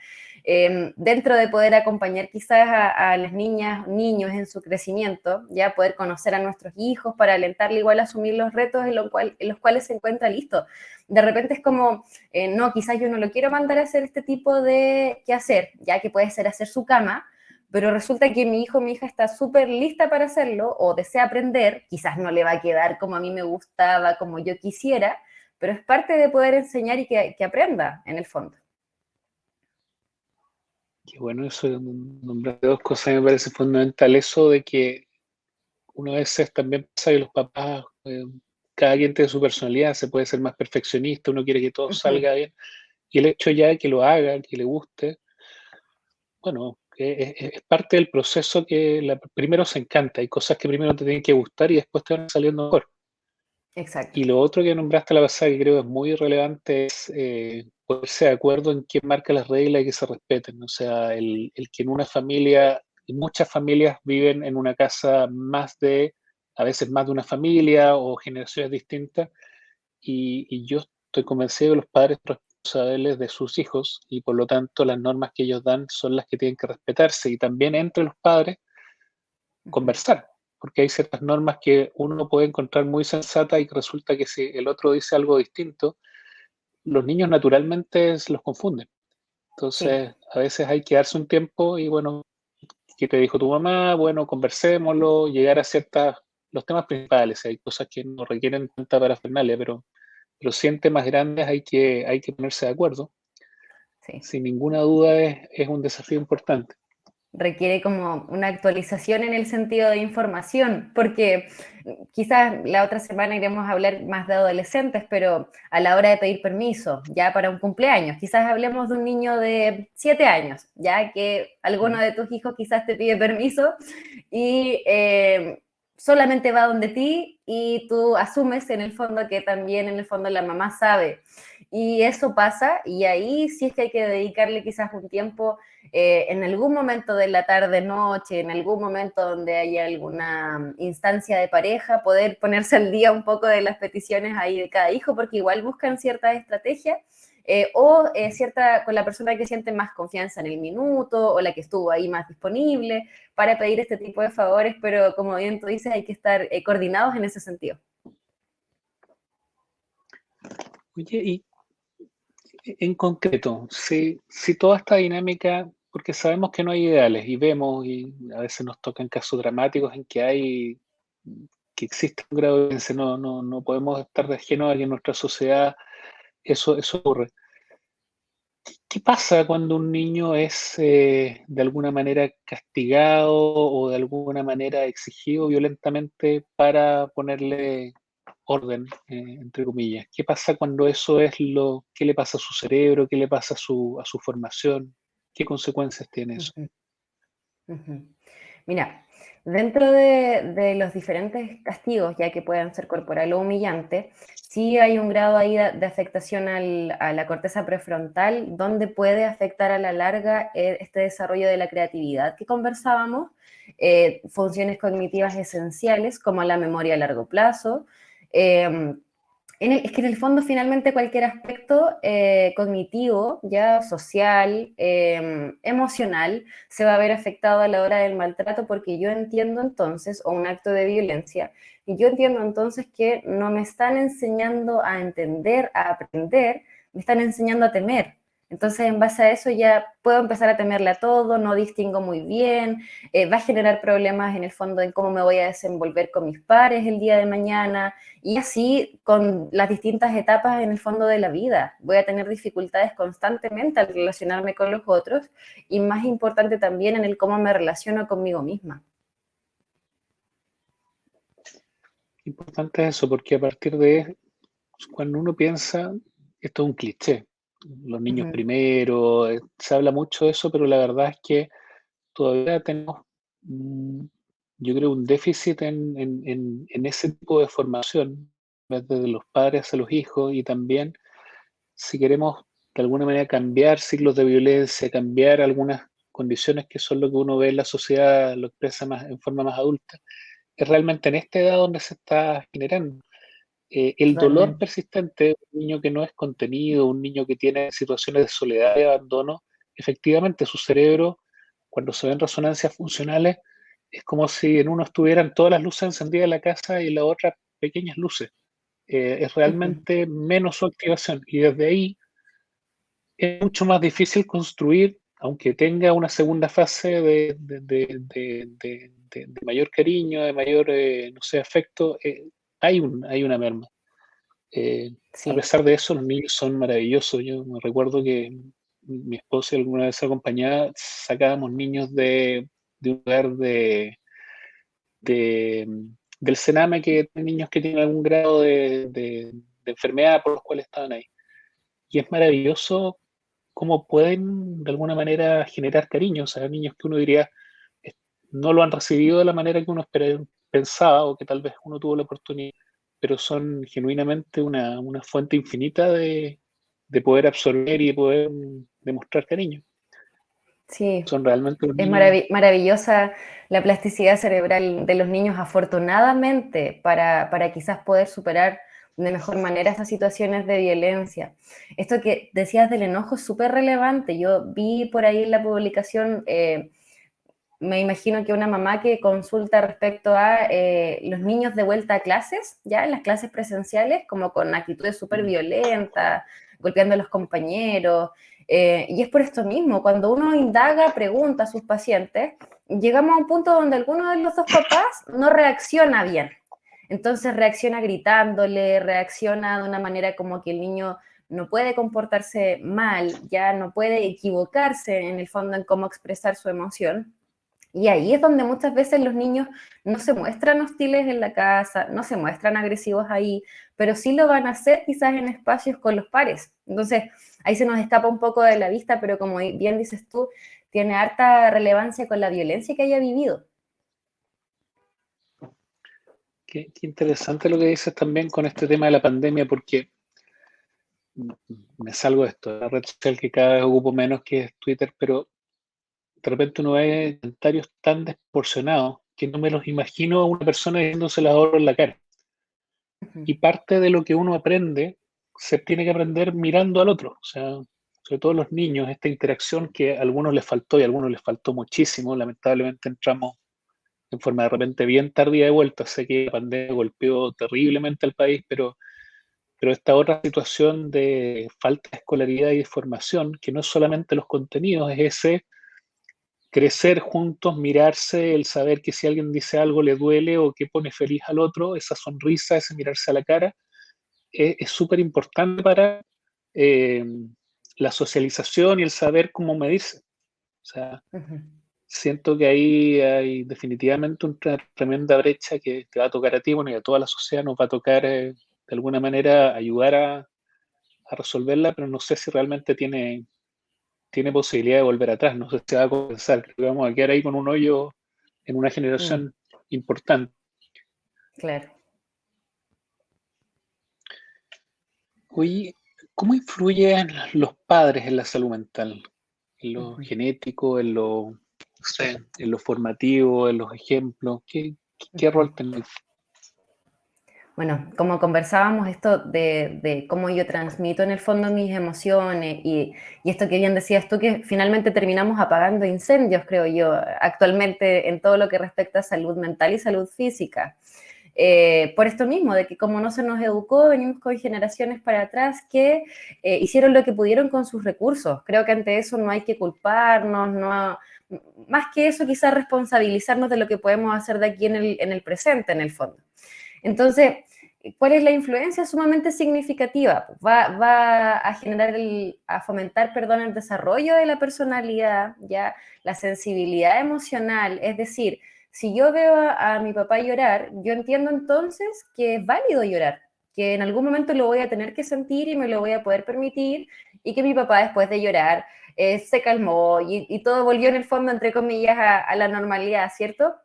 Dentro de poder acompañar quizás a las niñas, niños en su crecimiento, ya poder conocer a nuestros hijos para alentarle igual a asumir los retos en los cuales se encuentra listo. De repente es como, no, quizás yo no lo quiero mandar a hacer este tipo de quehacer, ya que puede ser hacer su cama, pero resulta que mi hijo o mi hija está súper lista para hacerlo o desea aprender, quizás no le va a quedar como a mí me gustaba, como yo quisiera, pero es parte de poder enseñar y que aprenda en el fondo. Qué bueno eso, nombrar dos cosas me parece fundamental. Eso de que uno a veces también pasa que los papás, cada quien tiene su personalidad, se puede ser más perfeccionista, uno quiere que todo Uh -huh. salga bien, y el hecho ya de que lo haga, que le guste, bueno, es parte del proceso que primero se encanta, hay cosas que primero te tienen que gustar y después te van saliendo mejor. Exacto. Y lo otro que nombraste a la pasada que creo que es muy relevante es ponerse de acuerdo en quién marca las reglas y que se respeten. O sea, el que en una familia, muchas familias viven en una casa a veces más de una familia o generaciones distintas, y yo estoy convencido que los padres son responsables de sus hijos y por lo tanto las normas que ellos dan son las que tienen que respetarse y también entre los padres Uh -huh. conversar, porque hay ciertas normas que uno puede encontrar muy sensatas y que resulta que si el otro dice algo distinto, los niños naturalmente los confunden. Sí. Entonces, a veces hay que darse un tiempo y bueno, ¿qué te dijo tu mamá? Bueno, conversémoslo, llegar a los temas principales. Hay cosas que no requieren tanta parafernalia, pero sí en temas grandes hay que ponerse de acuerdo. Sí. Sin ninguna duda es un desafío importante. Requiere como una actualización en el sentido de información, porque quizás la otra semana iremos a hablar más de adolescentes, pero a la hora de pedir permiso, ya para un cumpleaños, quizás hablemos de un niño de 7 años, ya que alguno de tus hijos quizás te pide permiso y solamente va donde ti y tú asumes en el fondo que también en el fondo la mamá sabe. Y eso pasa y ahí sí es que hay que dedicarle quizás un tiempo en algún momento de la tarde, noche, en algún momento donde haya alguna instancia de pareja, poder ponerse al día un poco de las peticiones ahí de cada hijo, porque igual buscan ciertas estrategias cierta con la persona que siente más confianza en el minuto o la que estuvo ahí más disponible para pedir este tipo de favores, pero como bien tú dices, hay que estar coordinados en ese sentido. Oye, y en concreto, si toda esta dinámica, porque sabemos que no hay ideales y vemos, y a veces nos tocan casos dramáticos en que existe un grado de violencia, no podemos estar de ajeno a que en nuestra sociedad eso ocurre. ¿Qué pasa cuando un niño es de alguna manera castigado o de alguna manera exigido violentamente para ponerle orden, entre comillas? ¿Qué pasa cuando eso es qué le pasa a su cerebro, qué le pasa a su formación? ¿Qué consecuencias tiene eso? Ujú, ujú. Mira, dentro de los diferentes castigos, ya que puedan ser corporal o humillante, sí hay un grado ahí de afectación a la corteza prefrontal, donde puede afectar a la larga este desarrollo de la creatividad que conversábamos, funciones cognitivas esenciales como la memoria a largo plazo, eh, es que en el fondo finalmente cualquier aspecto cognitivo, ya social, emocional, se va a ver afectado a la hora del maltrato porque yo entiendo entonces, o un acto de violencia, y yo entiendo entonces que no me están enseñando a entender, a aprender, me están enseñando a temer. Entonces, en base a eso ya puedo empezar a temerle a todo, no distingo muy bien, va a generar problemas en el fondo en cómo me voy a desenvolver con mis pares el día de mañana, y así con las distintas etapas en el fondo de la vida. Voy a tener dificultades constantemente al relacionarme con los otros y más importante también en el cómo me relaciono conmigo misma. Importante eso, porque a partir de cuando uno piensa, esto es un cliché, los Uh niños -huh. primero, se habla mucho de eso, pero la verdad es que todavía tenemos, mm, yo creo, un déficit en ese tipo de formación, desde los padres hacia los hijos, y también si queremos de alguna manera cambiar ciclos de violencia, cambiar algunas condiciones que son lo que uno ve en la sociedad, lo expresa más en forma más adulta, es realmente en esta edad donde se está generando. El dolor Totalmente. persistente, un niño que no es contenido, un niño que tiene situaciones de soledad y abandono, efectivamente su cerebro, cuando se ven resonancias funcionales, es como si en uno estuvieran todas las luces encendidas en la casa y en la otra pequeñas luces. Es Uh -huh. realmente menos su activación y desde ahí es mucho más difícil construir, aunque tenga una segunda fase de mayor cariño, de mayor, no sé, afecto, hay una merma. A Sí. pesar de eso, los niños son maravillosos. Yo me recuerdo que mi esposa y alguna vez acompañada sacábamos niños de un lugar de, del Sename que tiene niños que tienen algún grado de enfermedad por los cuales estaban ahí. Y es maravilloso cómo pueden de alguna manera generar cariño. O sea, niños que uno diría eh, no lo han recibido de la manera que uno pensaba o que tal vez uno tuvo la oportunidad, pero son genuinamente una fuente infinita de poder absorber y de poder demostrar cariño. Sí, Son realmente los es niños. maravillosa la plasticidad cerebral de los niños, afortunadamente, para quizás poder superar de mejor manera esas situaciones de violencia. Esto que decías del enojo es súper relevante. Yo vi por ahí en la publicación, me imagino que una mamá que consulta respecto a los niños de vuelta a clases, ya en las clases presenciales, como con actitudes súper Mm, violentas, golpeando a los compañeros. Y es por esto mismo, cuando uno indaga, pregunta a sus pacientes, llegamos a un punto donde alguno de los dos papás no reacciona bien. Entonces reacciona gritándole, reacciona de una manera como que el niño no puede comportarse mal, ya no puede equivocarse en el fondo en cómo expresar su emoción. Y ahí es donde muchas veces los niños no se muestran hostiles en la casa, no se muestran agresivos ahí, pero sí lo van a hacer quizás en espacios con los pares. Entonces, ahí se nos escapa un poco de la vista, pero como bien dices tú, tiene harta relevancia con la violencia que haya vivido. qué interesante lo que dices también con este tema de la pandemia, porque me salgo de esto, la red social que cada vez ocupo menos que es Twitter, pero de repente uno ve comentarios tan desproporcionados que no me los imagino a una persona diciéndose las oro en la cara. Ujú. Y parte de lo que uno aprende se tiene que aprender mirando al otro. O sea, sobre todo los niños, esta interacción que a algunos les faltó y a algunos les faltó muchísimo. Lamentablemente entramos en forma de repente bien tardía de vuelta. Sé que la pandemia golpeó terriblemente al país, pero esta otra situación de falta de escolaridad y de formación, que no es solamente los contenidos, es ese crecer juntos, mirarse, el saber que si alguien dice algo le duele o que pone feliz al otro, esa sonrisa, ese mirarse a la cara, es súper importante para eh, la socialización y el saber cómo medirse. O sea, Ujú. siento que ahí hay definitivamente una tremenda brecha que te va a tocar a ti, bueno, y a toda la sociedad nos va a tocar de alguna manera ayudar a resolverla, pero no sé si realmente tiene posibilidad de volver atrás, no sé si va a compensar, creo que vamos a quedar ahí con un hoyo en una Mm, generación importante. claro. Oye, ¿cómo influyen los padres en la salud mental? En lo Ujú, genético, en lo, no sé, en lo formativo, en los ejemplos. ¿Qué ujú. rol tienen? Bueno, como conversábamos esto de cómo yo transmito en el fondo mis emociones y esto que bien decías tú, que finalmente terminamos apagando incendios, creo yo, actualmente en todo lo que respecta a salud mental y salud física. Por esto mismo, de que como no se nos educó, venimos con generaciones para atrás que hicieron lo que pudieron con sus recursos. Creo que ante eso no hay que culparnos, no, más que eso quizás responsabilizarnos de lo que podemos hacer de aquí en el presente, en el fondo. Entonces, ¿cuál es la influencia? Sumamente significativa. Va a generar, a fomentar, perdón, el desarrollo de la personalidad, ya la sensibilidad emocional. Es decir, si yo veo a mi papá llorar, yo entiendo entonces que es válido llorar, que en algún momento lo voy a tener que sentir y me lo voy a poder permitir, y que mi papá después de llorar se calmó y todo volvió en el fondo, entre comillas, a la normalidad, ¿cierto?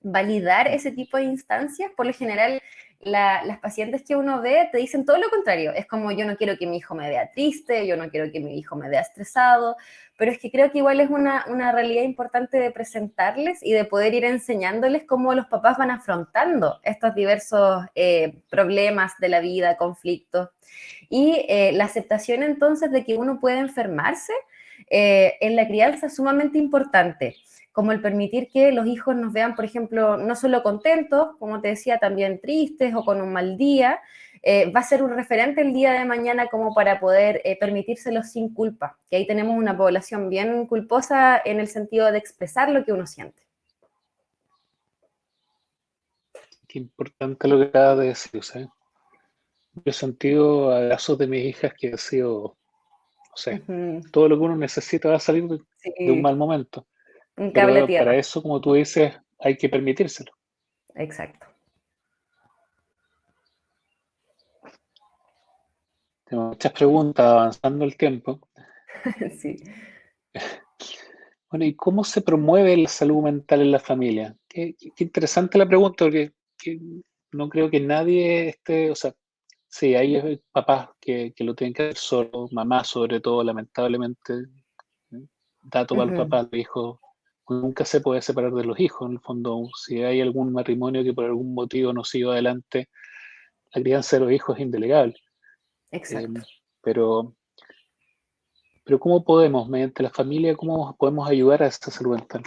Validar ese tipo de instancias, por lo general las pacientes que uno ve te dicen todo lo contrario. Es como yo no quiero que mi hijo me vea triste, yo no quiero que mi hijo me vea estresado, pero es que creo que igual es una realidad importante de presentarles y de poder ir enseñándoles cómo los papás van afrontando estos diversos problemas de la vida, conflictos. Y la aceptación entonces de que uno puede enfermarse en la crianza es sumamente importante, como el permitir que los hijos nos vean, por ejemplo, no solo contentos, como te decía, también tristes o con un mal día. Va a ser un referente el día de mañana como para poder permitírselo sin culpa, que ahí tenemos una población bien culposa en el sentido de expresar lo que uno siente. Qué importante lo que acabas de decir, ¿sabes? Yo he sentido abrazos de mis hijas que han sido, no sé, Ujú. todo lo que uno necesita va a salir de un mal Sí, momento, un cable a pero para tierra, eso, como tú dices, hay que permitírselo. exacto. Tengo muchas preguntas avanzando el tiempo. Sí. Bueno, ¿y cómo se promueve la salud mental en la familia? Qué interesante la pregunta, porque no creo que nadie esté, o sea, sí, hay papás que lo tienen que hacer solo, mamás sobre todo, lamentablemente, ¿no? Dato para el Ujú. papá, los hijos, nunca se puede separar de los hijos, en el fondo, si hay algún matrimonio que por algún motivo no siga adelante, la crianza de los hijos es indelegable. Eh, Exacto. pero, pero ¿cómo podemos, mediante la familia, cómo podemos ayudar a esta salud mental?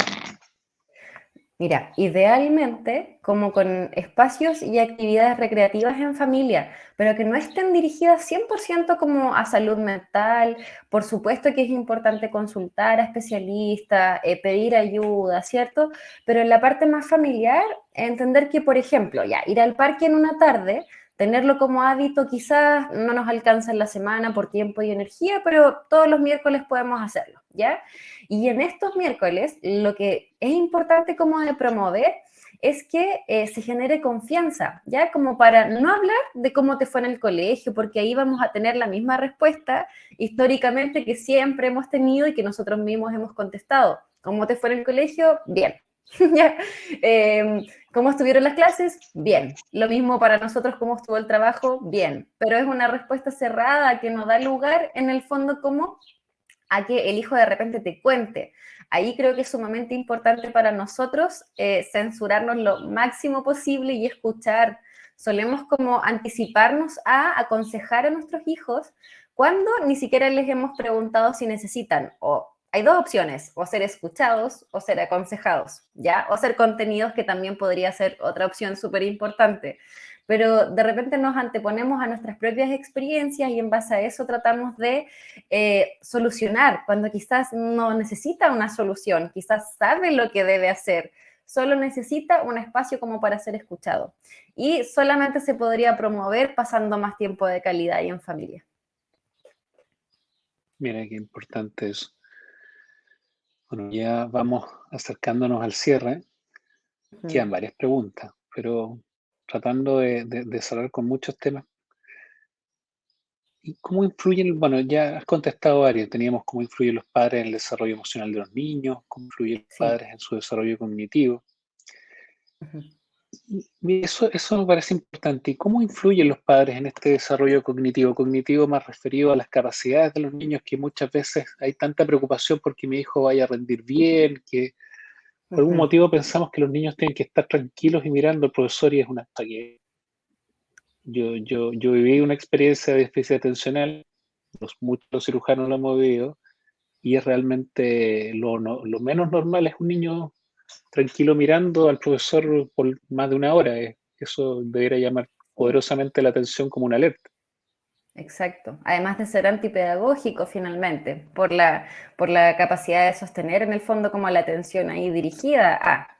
Mira, idealmente como con espacios y actividades recreativas en familia, pero que no estén dirigidas 100% como a salud mental. Por supuesto que es importante consultar a especialistas, pedir ayuda, ¿cierto? Pero en la parte más familiar, entender que, por ejemplo, ya ir al parque en una tarde, tenerlo como hábito quizás no nos alcanza en la semana por tiempo y energía, pero todos los miércoles podemos hacerlo, ¿ya? Y en estos miércoles, lo que es importante como de promover es que se genere confianza, ¿ya? Como para no hablar de cómo te fue en el colegio, porque ahí vamos a tener la misma respuesta históricamente que siempre hemos tenido y que nosotros mismos hemos contestado. ¿Cómo te fue en el colegio? Bien. ¿Ya? ¿Cómo estuvieron las clases? Bien. Lo mismo para nosotros, ¿cómo estuvo el trabajo? Bien. Pero es una respuesta cerrada que nos da lugar en el fondo como a que el hijo de repente te cuente. Ahí creo que es sumamente importante para nosotros censurarnos lo máximo posible y escuchar. Solemos como anticiparnos a aconsejar a nuestros hijos cuando ni siquiera les hemos preguntado si necesitan o hay dos opciones, o ser escuchados o ser aconsejados, ¿ya? O ser contenidos, que también podría ser otra opción súper importante. Pero de repente nos anteponemos a nuestras propias experiencias y en base a eso tratamos de solucionar, cuando quizás no necesita una solución, quizás sabe lo que debe hacer, solo necesita un espacio como para ser escuchado. Y solamente se podría promover pasando más tiempo de calidad y en familia. Mira qué importante eso. Bueno, ya vamos acercándonos al cierre. Ujú. Quedan varias preguntas, pero tratando de cerrar con muchos temas. ¿Y cómo influyen? Bueno, ya has contestado varias. Teníamos cómo influyen los padres en el desarrollo emocional de los niños, cómo influyen los Sí. padres en su desarrollo cognitivo. Ujú. Eso me parece importante. ¿Y cómo influyen los padres en este desarrollo cognitivo? Cognitivo más referido a las capacidades de los niños, que muchas veces hay tanta preocupación porque mi hijo vaya a rendir bien, que por algún Ujú. motivo pensamos que los niños tienen que estar tranquilos y mirando al profesor, y es una cosa que yo viví una experiencia de déficit atencional, muchos cirujanos lo hemos vivido, y es realmente lo menos normal es un niño tranquilo mirando al profesor por más de una hora. Eso debería llamar Sí. poderosamente la atención como una alerta. Exacto. Además de ser antipedagógico finalmente, por la capacidad de sostener en el fondo como la atención ahí dirigida a.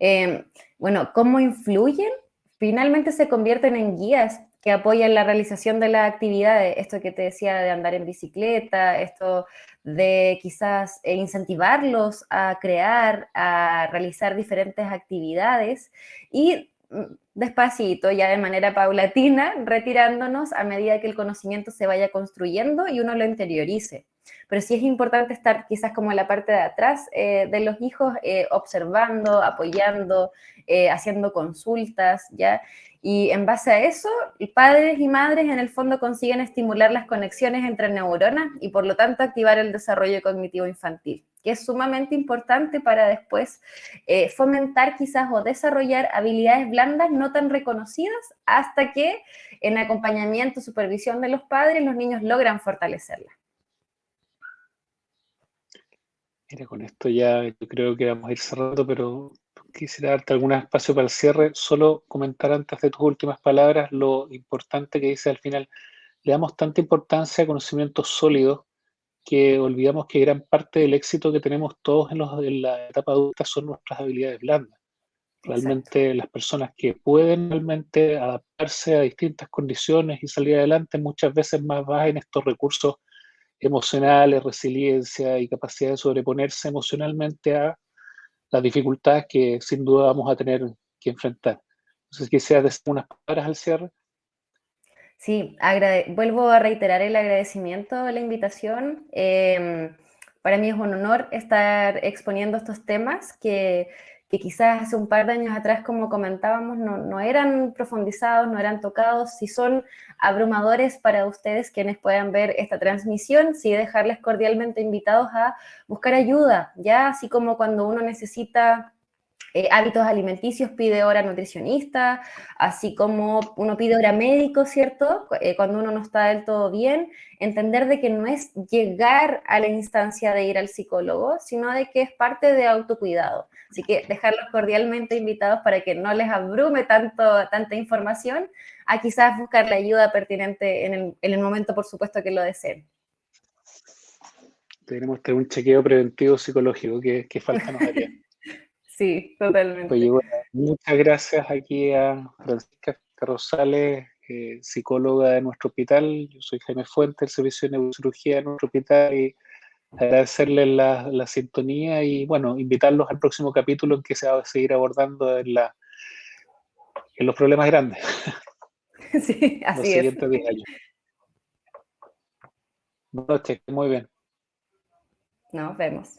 Eh, bueno, ¿cómo influyen? Finalmente se convierten en guías que apoyan la realización de las actividades. Esto que te decía de andar en bicicleta, esto de quizás incentivarlos a crear, a realizar diferentes actividades y despacito, ya de manera paulatina, retirándonos a medida que el conocimiento se vaya construyendo y uno lo interiorice. Pero sí es importante estar quizás como en la parte de atrás de los hijos, observando, apoyando, haciendo consultas, ¿ya? Y en base a eso, padres y madres en el fondo consiguen estimular las conexiones entre neuronas y por lo tanto activar el desarrollo cognitivo infantil, que es sumamente importante para después fomentar quizás o desarrollar habilidades blandas no tan reconocidas hasta que en acompañamiento, supervisión de los padres, los niños logran fortalecerlas. Mira, con esto ya yo creo que vamos a ir cerrando, pero quisiera darte algún espacio para el cierre. Solo comentar antes de tus últimas palabras lo importante que dice al final. Le damos tanta importancia a conocimientos sólidos que olvidamos que gran parte del éxito que tenemos todos en la etapa adulta son nuestras habilidades blandas. Exacto. Realmente las personas que pueden realmente adaptarse a distintas condiciones y salir adelante muchas veces más bajan en estos recursos emocionales, resiliencia y capacidad de sobreponerse emocionalmente a las dificultades que sin duda vamos a tener que enfrentar. Entonces quisiera decir unas palabras al cierre. Sí, vuelvo a reiterar el agradecimiento a la invitación. Para mí es un honor estar exponiendo estos temas que quizás hace un par de años atrás, como comentábamos, no eran profundizados, no eran tocados. Si son abrumadores para ustedes quienes puedan ver esta transmisión, sí dejarles cordialmente invitados a buscar ayuda, ya así como cuando uno necesita hábitos alimenticios, pide hora nutricionista, así como uno pide hora médico, ¿cierto? Cuando uno no está del todo bien, entender de que no es llegar a la instancia de ir al psicólogo, sino de que es parte de autocuidado. Así que dejarlos cordialmente invitados para que no les abrume tanta información, a quizás buscar la ayuda pertinente en el momento, por supuesto, que lo deseen. Tenemos que tener un chequeo preventivo psicológico que falta nos haría. Sí, Oye, totalmente. bueno, muchas gracias aquí a Francisca Rosales, psicóloga de nuestro hospital. Yo soy Jaime Fuentes, del Servicio de Neurocirugía de nuestro hospital, y agradecerles la sintonía y, bueno, invitarlos al próximo capítulo en que se va a seguir abordando en los problemas grandes, Sí, los así es. siguientes 10 años. Buenas noches, muy bien. Nos vemos.